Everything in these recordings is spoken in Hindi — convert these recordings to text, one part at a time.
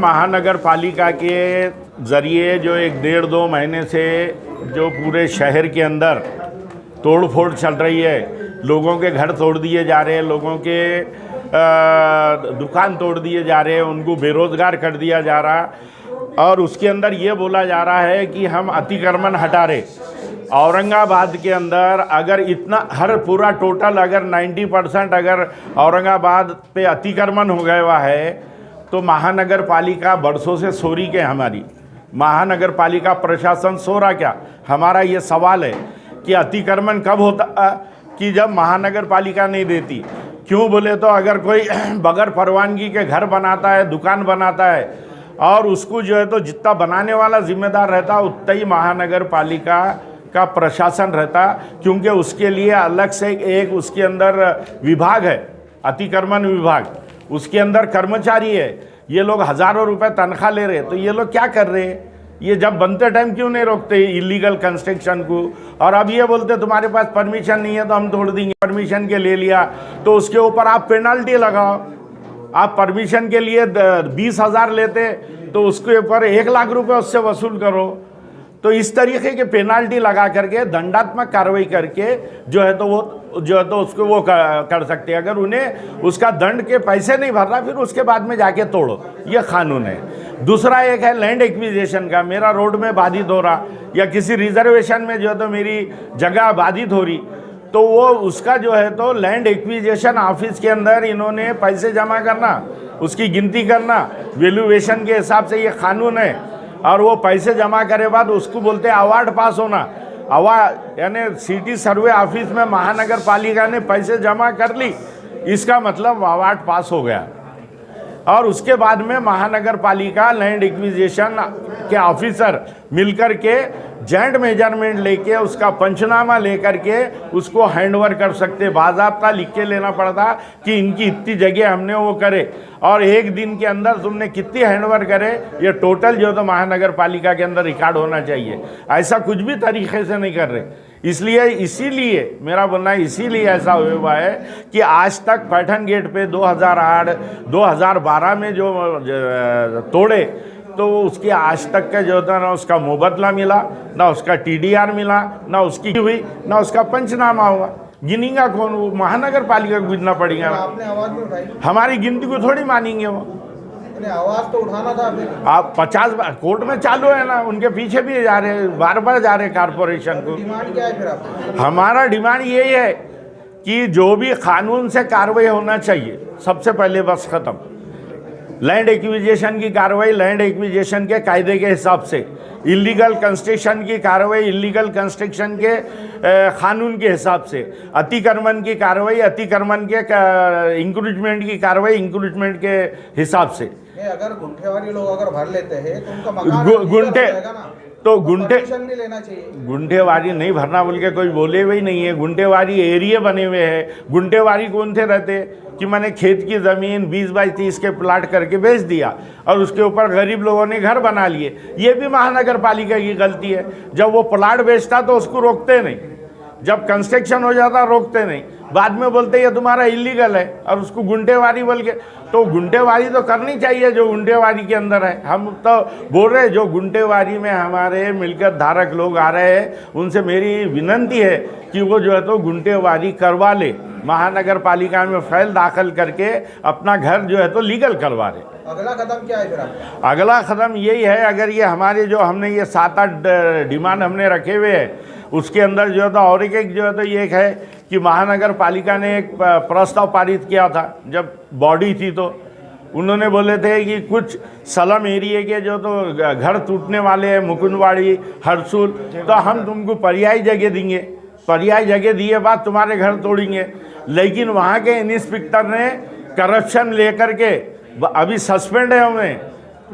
महानगर पालिका के ज़रिए जो 1-1.5-2 महीने से जो पूरे शहर के अंदर तोड़ फोड़ चल रही है, लोगों के घर तोड़ दिए जा रहे हैं, लोगों के दुकान तोड़ दिए जा रहे हैं, उनको बेरोज़गार कर दिया जा रहा, और उसके अंदर ये बोला जा रहा है कि हम अतिक्रमण हटा रहे। औरंगाबाद के अंदर अगर इतना हर पूरा टोटल अगर 90% अगर औरंगाबाद पे अतिक्रमण हो गया हुआ है तो महानगर पालिका बरसों से सो रही के हमारी महानगर पालिका प्रशासन सो रहा क्या? हमारा ये सवाल है कि अतिक्रमण कब होता कि जब महानगर पालिका नहीं देती। क्यों बोले तो अगर कोई बगैर परवानगी के घर बनाता है, दुकान बनाता है, और उसको जो है तो जितना बनाने वाला जिम्मेदार रहता उतना ही महानगर पालिका का प्रशासन रहता, क्योंकि उसके लिए अलग से एक उसके अंदर विभाग है, अतिक्रमण विभाग, उसके अंदर कर्मचारी है। ये लोग हज़ारों रुपए तनख्वाह ले रहे, तो ये लोग क्या कर रहे हैं? ये जब बनते टाइम क्यों नहीं रोकते इलीगल कंस्ट्रक्शन को? और अब ये बोलते तुम्हारे पास परमिशन नहीं है तो हम तोड़ देंगे। परमिशन के ले लिया तो उसके ऊपर आप पेनल्टी लगाओ। आप परमिशन के लिए 20,000 लेते तो उसके ऊपर 1 लाख रुपए उससे वसूल करो। तो इस तरीके के पेनाल्टी लगा करके दंडात्मक कार्रवाई करके जो है तो वो जो है तो उसको वो कर सकते हैं। अगर उन्हें उसका दंड के पैसे नहीं भर रहा फिर उसके बाद में जाके तोड़ो, ये कानून है। दूसरा एक है लैंड एक्विजिशन का, मेरा रोड में बाधित हो रहा या किसी रिजर्वेशन में जो है तो मेरी जगह बाधित हो रही, तो वो उसका जो है तो लैंड एक्विजिशन ऑफिस के अंदर इन्होंने पैसे जमा करना, उसकी गिनती करना, वैल्यूएशन के हिसाब से ये कानून है। और वो पैसे जमा करे बाद उसको बोलते हैं अवार्ड पास होना। अवार्ड यानी सिटी सर्वे ऑफिस में महानगर पालिका ने पैसे जमा कर ली, इसका मतलब अवार्ड पास हो गया। और उसके बाद में महानगर पालिका लैंड एक्विजिशन के ऑफिसर मिलकर के जॉइंट मेजरमेंट लेके उसका पंचनामा लेकर के उसको हैंडओवर कर सकते। बाज़ाब्ता लिख के लेना पड़ता कि इनकी इतनी जगह हमने वो करे, और 1 दिन के अंदर तुमने कितनी हैंडओवर करे ये टोटल जो तो महानगर पालिका के अंदर रिकॉर्ड होना चाहिए। ऐसा कुछ भी तरीके से नहीं कर रहे। इसलिए इसीलिए मेरा बोलना है, इसीलिए ऐसा हुआ है कि आज तक पैठन गेट पे 2008 2012 में जो तोड़े तो उसकी आज तक का जो था ना उसका मुबदला मिला, ना उसका TDR मिला, ना उसकी हुई, ना उसका पंचनामा हुआ। गिनेगा कौन? वो महानगर पालिका को गिनना पड़ेगा। आपने आवाज नहीं उठाई, हमारी गिनती को थोड़ी मानेंगे वो। आवाज तो उठाना था आप 50 बार कोर्ट में चालू है ना, उनके पीछे भी जा रहे हैं, बार जा रहे हैं कारपोरेशन को। डिमांड क्या है फिर आपकी? हमारा डिमांड यही है कि जो भी कानून से कार्रवाई होना चाहिए सबसे पहले बस खत्म। लैंड एक्विजिशन की कार्रवाई लैंड एक्विजिशन के कायदे के हिसाब से, इलीगल कंस्ट्रक्शन की कार्रवाई इलीगल कंस्ट्रक्शन के कानून के हिसाब से, अतिक्रमण की कार्रवाई अतिक्रमण के इंक्रूजमेंट की कार्रवाई इंक्रूजमेंट के हिसाब से। अगर गुंठेवारी लोग अगर भर लेते हैं तो उनका मकान गुंठे तो गुंठे नहीं लेना चाहिए। गुंठेवारी नहीं भरना बोल के कोई बोले हुए नहीं है। गुंठेवारी एरिया बने हुए हैं। गुंठेवारी कौन थे रहते कि मैंने खेत की ज़मीन 20 बाई 30 के प्लाट करके बेच दिया और उसके ऊपर गरीब लोगों ने घर बना लिए। ये भी महानगर पालिका की गलती है। जब वो प्लाट बेचता तो उसको रोकते नहीं, जब कंस्ट्रक्शन हो जाता रोकते नहीं, बाद में बोलते ये तुम्हारा इलीगल है और उसको गुंठेवारी बोल के। तो गुंठेवारी तो करनी चाहिए जो गुंठेवारी के अंदर है। हम तो बोल रहे जो गुंठेवारी में हमारे मिलकर धारक लोग आ रहे हैं उनसे मेरी विनंती है कि वो जो है तो गुंठेवारी करवा ले, महानगर पालिका में फाइल दाखिल करके अपना घर जो है तो लीगल करवा ले। अगला कदम क्या है फिर आपका? अगला कदम यही है, अगर ये हमारे जो हमने ये 7-8 डिमांड हमने रखे हुए हैं उसके अंदर जो है तो और एक जो है तो ये है कि महानगर पालिका ने एक प्रस्ताव पारित किया था जब बॉडी थी, तो उन्होंने बोले थे कि कुछ स्लम एरिया के जो तो घर टूटने वाले हैं, मुकुंदवाड़ी, हरसूल, तो हम तुमको पर्यायी जगह देंगे। पर्यायी जगह दिए बाद तुम्हारे घर तोड़ेंगे। लेकिन वहाँ के इंस्पेक्टर ने करप्शन लेकर के अभी सस्पेंड है उन्हें,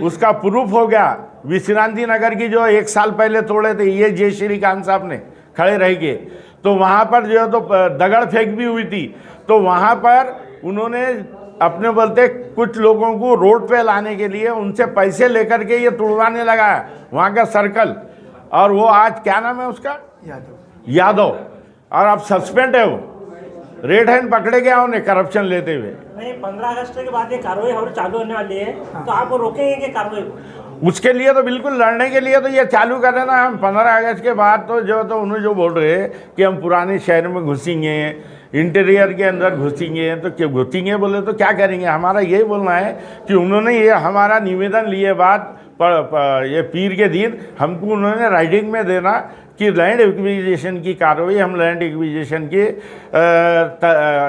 उसका प्रूफ हो गया। विश्रांति नगर की जो 1 साल पहले तोड़े थे ये जय श्रीकांत साहब ने खड़े रह के, तो वहाँ पर जो है तो दगड़ फेंक भी हुई थी। तो वहाँ पर उन्होंने अपने बोलते कुछ लोगों को रोड पे लाने के लिए उनसे पैसे लेकर के ये तुड़वाने लगा वहाँ का सर्कल। और वो आज क्या नाम है उसका, यादव, और अब सस्पेंड है वो। रेड हैंड पकड़े गया उन्हें करप्शन लेते हुए। नहीं, 15 अगस्त के बाद ये कार्रवाई और चालू होने वाली है, तो आप रोकेंगे कि कार्रवाई को? उसके लिए तो बिल्कुल लड़ने के लिए तो ये चालू कर देना। हम 15 अगस्त के बाद तो उन्हें जो बोल रहे हैं कि हम पुराने शहर में घुसेंगे, इंटीरियर के अंदर घुसेंगे, तो क्या घुसेंगे बोले तो क्या करेंगे? हमारा यही बोलना है कि उन्होंने ये हमारा निवेदन लिए बात ये पीर के दिन हमको उन्होंने राइटिंग में देना कि लैंड एक्विजिशन की कार्रवाई हम लैंड एक्विजिशन के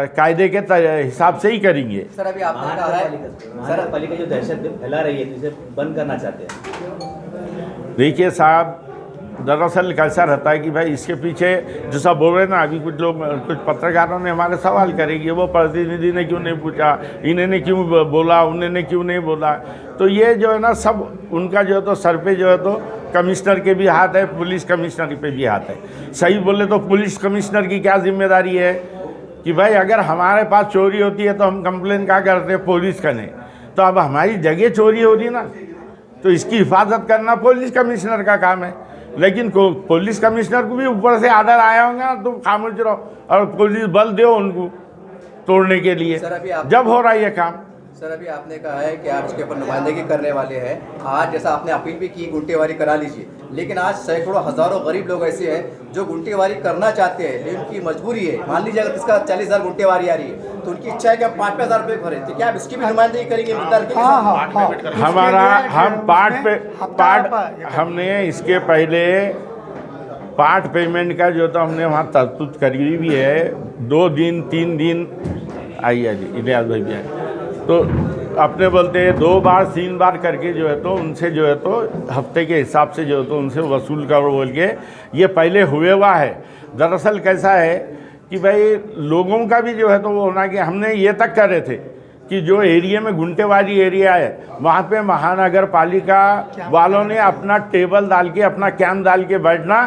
कायदे के हिसाब से ही करेंगे। सर अभी आपने कहा है महानगरपालिका जो दहशत फैला रही है तो इसे बंद करना चाहते हैं। देखिए साहब, दरअसल कैसा रहता है कि भाई इसके पीछे जो सब बोल रहे हैं ना, अभी कुछ लोग, कुछ पत्रकारों ने हमारे सवाल करेंगे, वो प्रतिनिधि ने क्यों नहीं पूछा, इन्होंने क्यों बोला, उन्होंने क्यों नहीं बोला। तो ये जो है ना सब उनका जो है तो सर पे जो है तो कमिश्नर के भी हाथ है, पुलिस कमिश्नर पे भी हाथ है। सही बोले तो पुलिस कमिश्नर की क्या जिम्मेदारी है कि भाई अगर हमारे पास चोरी होती है तो हम कंप्लेन क्या करते हैं, पुलिस का नहीं। तो अब हमारी जगह चोरी हो रही ना, तो इसकी हिफाजत करना पुलिस कमिश्नर का काम है। लेकिन पुलिस कमिश्नर को भी ऊपर से आर्डर आया होगा, तुम खामोश रहो और पुलिस बल दो उनको तोड़ने के लिए, जब हो रहा है ये काम। सर अभी आपने कहा है कि आप इसके ऊपर नुमाइंदगी करने वाले हैं। आज जैसा आपने अपील भी की गुंटेवारी करा लीजिए, लेकिन आज सैकड़ों हजारों गरीब लोग ऐसे हैं जो गुंटेवारी करना चाहते हैं, लेकिन उनकी मजबूरी है। मान लीजिए अगर इसका 40,000 गुंटेवारी आ रही है तो उनकी इच्छा है कि हम 5,000 रुपये भरें, तो क्या आप इसकी भी नुमाइंदगी करेंगे? हमारा हम पार्ट हमने इसके पहले पार्ट पेमेंट का जो तो हमने वहाँ तरतूत करी हुई है। 2 दिन 3 दिन आइए जी, इलियास भाई भी आए तो अपने बोलते हैं 2 बार 3 बार करके जो है तो उनसे जो है तो हफ्ते के हिसाब से जो है तो उनसे वसूल करो बोल के ये पहले हुए हुआ है। दरअसल कैसा है कि भाई लोगों का भी जो है तो वो होना कि हमने ये तक कर रहे थे कि जो एरिया में गुंटेवारी एरिया है वहाँ पे महानगर पालिका वालों ने अपना टेबल डाल के, अपना कैंप डाल के बैठना,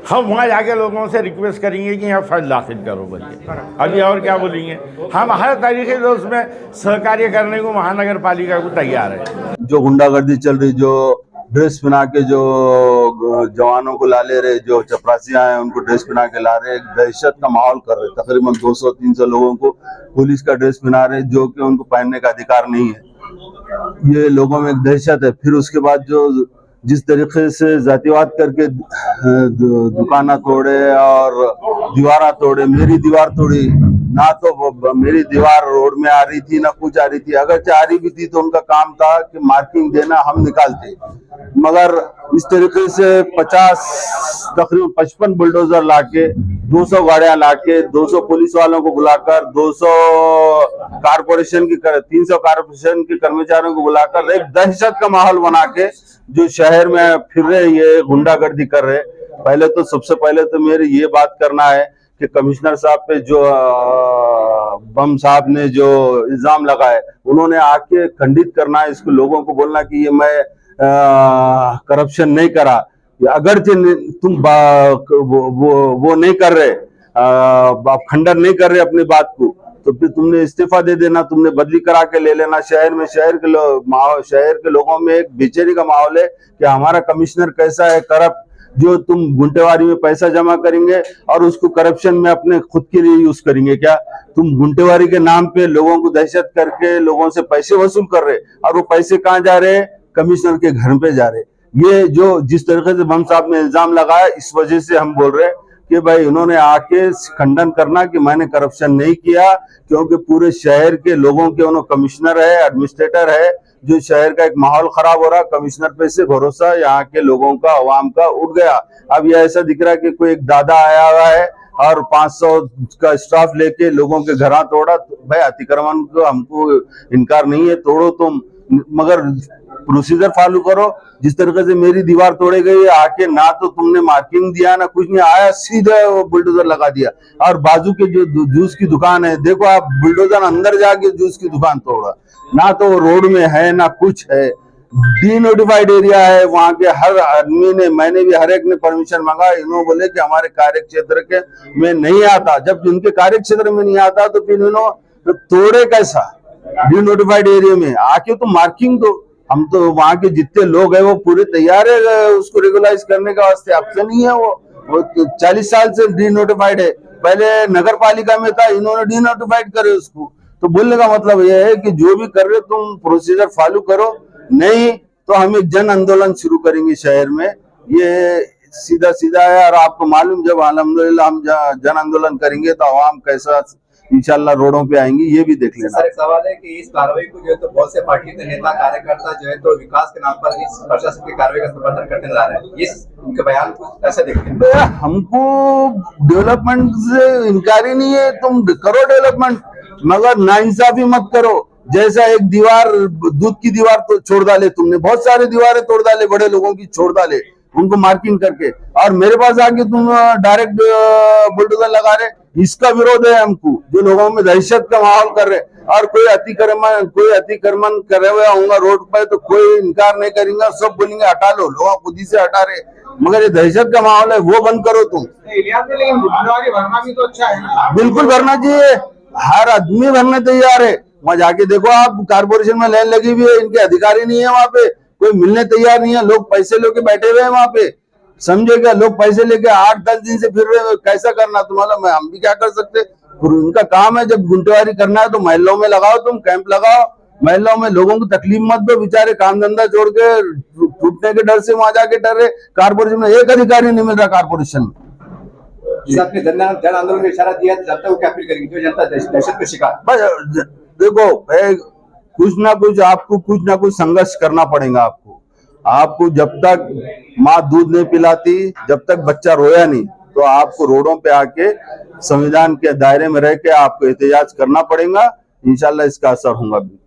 हम वहाँ जाके लोगों से रिक्वेस्ट करेंगे कि यहाँ फंड दाखिल करो बोलिए। अभी और क्या बोलेंगे? हम हर तरीके से उसमें सहकार्य करने को महानगर पालिका को तैयार है। जो गुंडागर्दी चल रही, जो ड्रेस पहना के जो जवानों को ला ले रहे, जो चपरासियां हैं उनको ड्रेस पहना के ला रहे, एक दहशत का माहौल कर रहे। तकरीबन 200-300 लोगों को पुलिस का ड्रेस पहना रहे जो कि उनको पहनने का अधिकार नहीं है। ये लोगों में एक दहशत है। फिर उसके बाद जो जिस तरीके से जातिवाद करके दुकाना तोड़े और दीवारा तोड़े, मेरी दीवार तोड़ी ना, तो मेरी दीवार रोड में आ रही थी ना कुछ आ रही थी। अगर चाह रही भी थी तो उनका काम था कि मार्किंग देना, हम निकालते। मगर इस तरीके से तकरीबन 55 बुलडोजर लाके, 200 गाड़ियां लाके, 200 पुलिस वालों को बुलाकर, 200 कारपोरेशन की 300 कारपोरेशन के कर्मचारियों को बुलाकर एक दहशत का माहौल बना के जो शहर में फिर रहे, ये गुंडागर्दी कर रहे। पहले तो सबसे पहले तो मेरे ये बात करना है कि कमिश्नर साहब पे जो बम साहब ने जो इल्जाम लगाए, उन्होंने आके खंडित करना है इसको, लोगों को बोलना कि ये मैं करप्शन नहीं करा। अगर तुम वो नहीं कर रहे, आप खंडन नहीं कर रहे अपनी बात को, तो फिर तुमने इस्तीफा दे देना, तुमने बदली करा के ले लेना। शहर के लोगों में एक बेचैनी का माहौल है कि हमारा कमिश्नर कैसा है, करप्ट, जो तुम गुंटेवारी में पैसा जमा करेंगे और उसको करप्शन में अपने खुद के लिए यूज करेंगे। क्या तुम गुंटेवारी के नाम पे लोगों को दहशत करके लोगों से पैसे वसूल कर रहे, और वो पैसे कहाँ जा रहे? कमिश्नर के घर पे जा रहे। ये जो जिस तरीके से बम साहब ने इल्जाम लगाया, इस वजह से हम बोल रहे हैं कि भाई उन्होंने आके खंडन करना कि मैंने करप्शन नहीं किया, क्योंकि पूरे शहर के लोगों के उन्होंने कमिश्नर है, एडमिनिस्ट्रेटर है, जो शहर का एक माहौल खराब हो रहा, कमिश्नर पे से भरोसा यहाँ के लोगों का, अवाम का उठ गया। अब ये ऐसा दिख रहा है कि कोई एक दादा आया हुआ है और 500 का स्टाफ लेके लोगों के घर तोड़ा। भाई अतिक्रमण को हमको इनकार नहीं है, तोड़ो तुम, मगर प्रोसीजर फॉलो करो। जिस तरीके से मेरी दीवार तोड़े गई आके, ना तो तुमने मार्किंग दिया ना कुछ नहीं, आया सीधे वो बुलडोजर लगा दिया। और बाजू के जो जूस की दुकान है, देखो आप, बुलडोजर अंदर जाके जूस की दुकान तोड़ा, ना तो वो रोड में है ना कुछ है, डीनोटिफाइड एरिया है। वहां के हर आदमी ने, मैंने भी हर एक ने परमिशन मांगा, इन्होंने बोले कि हमारे कार्य क्षेत्र के में नहीं आता। जब उनके कार्य क्षेत्र में नहीं आता तो फिर इन्होंने तोड़े कैसा? डीनोटिफाइड एरिया में आके तो मार्किंग दो। हम तो वहां के जितने लोग हैं वो पूरे तैयार है उसको रेगुलाइज करने का वास्ते। ऑप्शन नहीं है, वो 40 साल से डीनोटिफाइड है, पहले नगर पालिका में था, इन्होंने डीनोटिफाइड करे उसको। तो बोलने का मतलब यह है कि जो भी कर रहे तुम प्रोसीजर फॉलो करो, नहीं तो हम एक जन आंदोलन शुरू करेंगे शहर में। ये सीधा सीधा है, और आपको मालूम जब अल्हम्दुलिल्लाह हम जन आंदोलन करेंगे तो आवाम कैसा इंशाल्लाह रोडों पे आएंगी, ये भी देख लेना। सर एक सवाल है कि इस कार्रवाई को जो है तो बहुत से पार्टी के नेता कार्यकर्ता जो है तो विकास के नाम पर इस प्रशासन की कार्रवाई का समर्थन करने नजर आ रहे हैं, इस उनके बयान को कैसे देखते हैं? हमको डेवलपमेंट से इनकार ही नहीं है, तुम करो डेवलपमेंट, मगर नाइंसाफी मत करो। जैसा एक दीवार, दूध की दीवार तो छोड़ डाले तुमने, बहुत सारे दीवारें तोड़ डाले, बड़े लोगों की छोड़ डाले, उनको मार्किंग करके, और मेरे पास आके तुम डायरेक्ट बुलडोजर लगा रहे। इसका विरोध है हमको, जो लोगों में दहशत का माहौल कर रहे। और कोई अतिक्रमण करे हुए होगा रोड पर तो कोई इनकार नहीं करेंगे, सब बोलेंगे हटा लो, लोग खुद ही से हटा रहे। मगर ये दहशत का माहौल है, वो बंद करो तुम। इलियास में लेकिन गुंडागर्दी भरना भी तो अच्छा है ना। बिल्कुल भरना चाहिए, हर आदमी भरने तैयार है। वहाँ जाके देखो आप, कारपोरेशन में लाइन लगी हुई है, इनके अधिकारी नहीं है वहाँ पे, कोई मिलने तैयार नहीं है, लोग पैसे लेके बैठे हुए हैं वहाँ पे। समझेगा, लोग पैसे लेके 8-10 दिन से फिर रहे, कैसा करना तुम्हारा, हम भी क्या कर सकते। उनका काम है, जब गुंटेवारी करना है तो महल्लों में लगाओ, तुम कैंप लगाओ, महल्लों में लोगों को तकलीफ मत दो। बेचारे काम धंधा छोड़ के टूटने के डर से वहां जाके डर रहे। कारपोरेशन में एक अधिकारी नहीं मिल रहा कारपोरेशन में। आपने जन आंदोलन में इशारा दिया, जनता को क्या अपील करेंगे जो जनता दहशत का शिकार? बस देखो, कुछ ना कुछ संघर्ष करना पड़ेगा आपको। जब तक माँ दूध नहीं पिलाती, जब तक बच्चा रोया नहीं, तो आपको रोडों पे आके संविधान के दायरे में रह के आपको एहतजाज करना पड़ेगा। इंशाल्लाह इसका असर होगा भी।